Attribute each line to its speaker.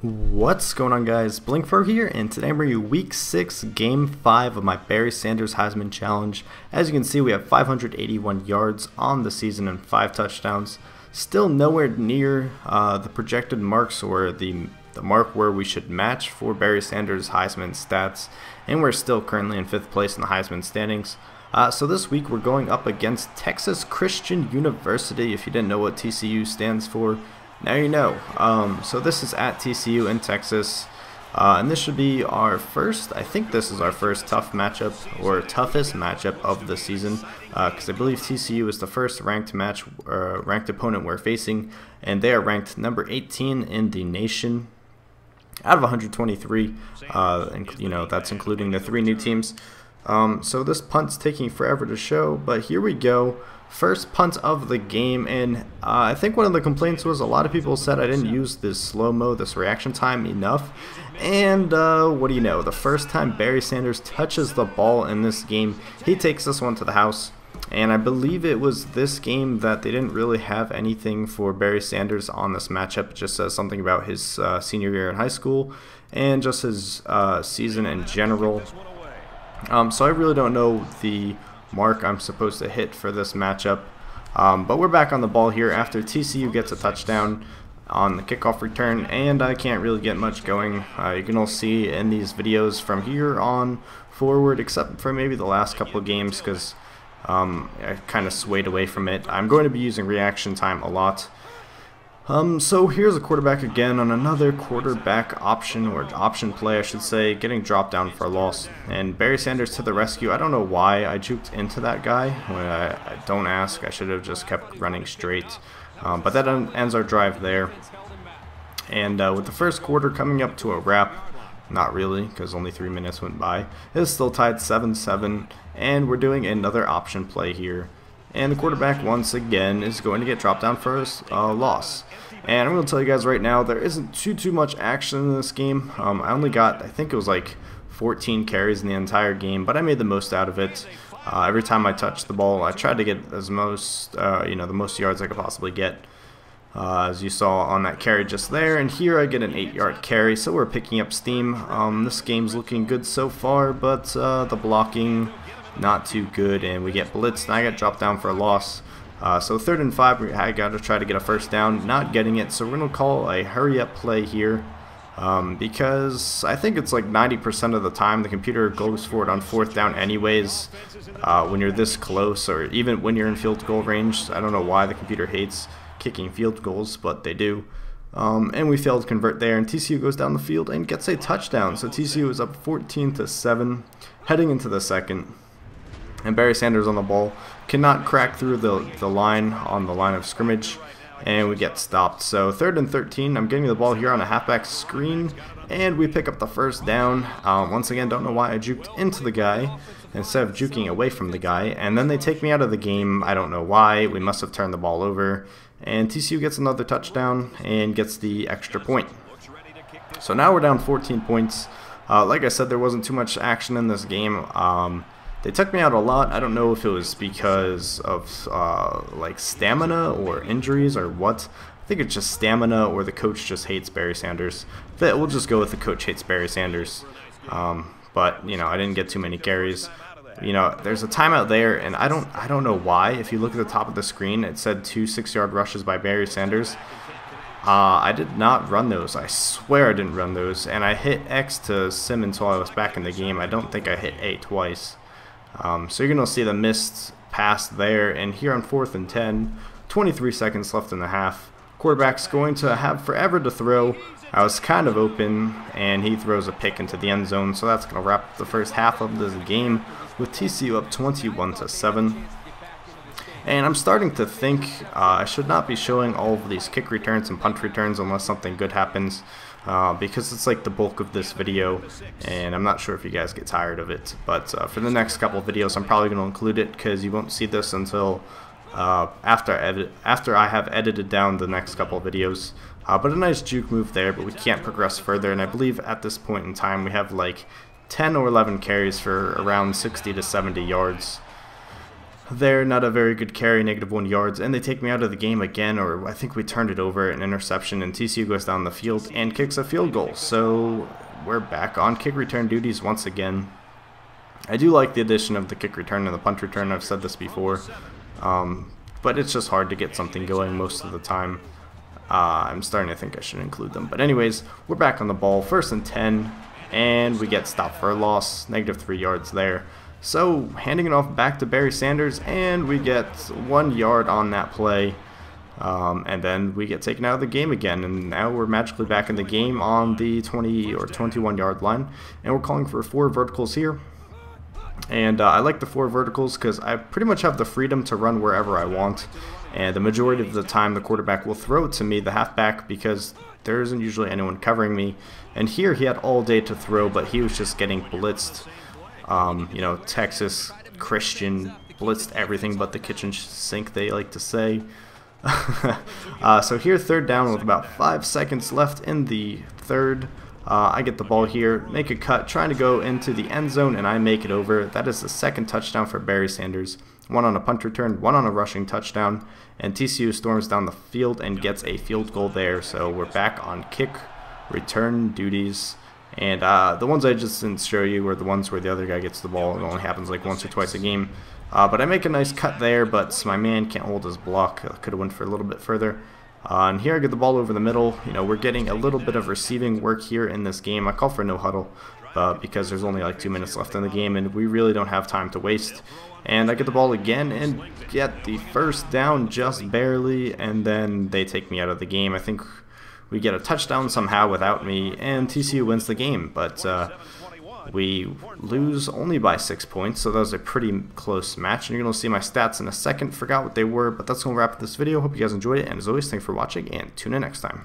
Speaker 1: What's going on, guys? blinkFRO here, and today I'm bringing you Week 6, Game 5 of my Barry Sanders Heisman Challenge. As you can see, we have 581 yards on the season and 5 touchdowns. Still nowhere near the projected marks or the mark where we should match for Barry Sanders' Heisman stats, and we're still currently in 5th place in the Heisman standings. So this week we're going up against Texas Christian University. If you didn't know what TCU stands for, now you know. So this is at TCU in Texas, and this should be our first, I think this is our first tough matchup, or toughest matchup of the season, because I believe TCU is the first ranked opponent we're facing, and they are ranked number 18 in the nation out of 123, and, you know, that's including the 3 new teams. So this punt's taking forever to show, but here we go. First punt of the game, and I think one of the complaints was a lot of people said I didn't use this slow-mo, this reaction time enough, and what do you know, the first time Barry Sanders touches the ball in this game, he takes this one to the house. And I believe it was this game that they didn't really have anything for Barry Sanders on this matchup. It just says something about his senior year in high school and just his season in general. So I really don't know the mark I'm supposed to hit for this matchup, but we're back on the ball here after TCU gets a touchdown on the kickoff return, and I can't really get much going. You can all see in these videos from here on forward, except for maybe the last couple of games, because I kind of swayed away from it. I'm going to be using reaction time a lot. So here's a quarterback again on another quarterback option, or option play I should say, getting dropped down for a loss. And Barry Sanders to the rescue. I don't know why I juked into that guy. I don't ask. I should have just kept running straight. But that ends our drive there. And with the first quarter coming up to a wrap, not really, because only 3 minutes went by, it's still tied 7-7, and we're doing another option play here. And the quarterback once again is going to get dropped down for a loss. And I'm going to tell you guys right now, there isn't too much action in this game. I only got, I think it was like 14 carries in the entire game, but I made the most out of it. Every time I touched the ball, I tried to get the most yards I could possibly get. As you saw on that carry just there, and here I get an 8-yard carry, so we're picking up steam. This game's looking good so far, but the blocking not too good, and we get blitzed, and I got dropped down for a loss. So 3rd and 5, I got to try to get a first down, not getting it, so we're going to call a hurry-up play here, because I think it's like 90% of the time the computer goes for it on 4th down anyways, when you're this close, or even when you're in field goal range. I don't know why the computer hates kicking field goals, but they do. And we failed to convert there, and TCU goes down the field and gets a touchdown. So TCU is up 14-7 heading into the second. And Barry Sanders on the ball cannot crack through the line on the line of scrimmage, and we get stopped. So 3rd and 13, I'm getting the ball here on a halfback screen, and we pick up the first down. Once again, don't know why I juked into the guy instead of juking away from the guy, and then they take me out of the game. I don't know why. We must have turned the ball over, and TCU gets another touchdown and gets the extra point. So now we're down 14 points. Like I said, there wasn't too much action in this game. They took me out a lot. I don't know if it was because of like stamina or injuries or what. I think it's just stamina, or the coach just hates Barry Sanders. We'll just go with the coach hates Barry Sanders. But you know, I didn't get too many carries. You know, there's a timeout there, and I don't know why. If you look at the top of the screen, it said 2 6-yard rushes by Barry Sanders. I did not run those. I swear I didn't run those, and I hit X to sim until I was back in the game. I don't think I hit A twice. So you're going to see the missed pass there, and here on 4th and 10, 23 seconds left in the half. Quarterback's going to have forever to throw. I was kind of open, and he throws a pick into the end zone, so that's going to wrap up the first half of this game with TCU up 21-7. And I'm starting to think I should not be showing all of these kick returns and punt returns unless something good happens, because it's like the bulk of this video, and I'm not sure if you guys get tired of it. But for the next couple of videos, I'm probably going to include it, because you won't see this until after I have edited down the next couple of videos. But a nice juke move there, but we can't progress further, and I believe at this point in time we have like 10 or 11 carries for around 60 to 70 yards. They're not a very good carry, -1 yards, and they take me out of the game again, or I think we turned it over, an interception, and TCU goes down the field and kicks a field goal. So we're back on kick return duties once again. I do like the addition of the kick return and the punt return. I've said this before, but it's just hard to get something going most of the time. I'm starting to think I should include them. But anyways, we're back on the ball, 1st and 10, and we get stopped for a loss, -3 yards there. So handing it off back to Barry Sanders, and we get 1 yard on that play, and then we get taken out of the game again, and now we're magically back in the game on the 20 or 21 yard line, and we're calling for 4 verticals here. And I like the 4 verticals because I pretty much have the freedom to run wherever I want, and the majority of the time the quarterback will throw it to me, the halfback, because there isn't usually anyone covering me. And here he had all day to throw, but he was just getting blitzed. You know, Texas Christian blitzed everything but the kitchen sink, they like to say. So here, 3rd down with about 5 seconds left in the 3rd. I get the ball here, make a cut, trying to go into the end zone, and I make it over. That is the 2nd touchdown for Barry Sanders. 1 on a punt return, 1 on a rushing touchdown, and TCU storms down the field and gets a field goal there. So we're back on kick return duties. And the ones I just didn't show you were the ones where the other guy gets the ball. It only happens like once or twice a game. But I make a nice cut there, but my man can't hold his block. Could have went for a little bit further. And here I get the ball over the middle. You know, we're getting a little bit of receiving work here in this game. I call for no huddle because there's only like 2 minutes left in the game, and we really don't have time to waste. And I get the ball again and get the 1st down just barely, and then they take me out of the game. I think we get a touchdown somehow without me, and TCU wins the game. But we lose only by 6 points, so that was a pretty close match. And you're going to see my stats in a second. Forgot what they were, but that's going to wrap up this video. Hope you guys enjoyed it, and as always, thanks for watching, and tune in next time.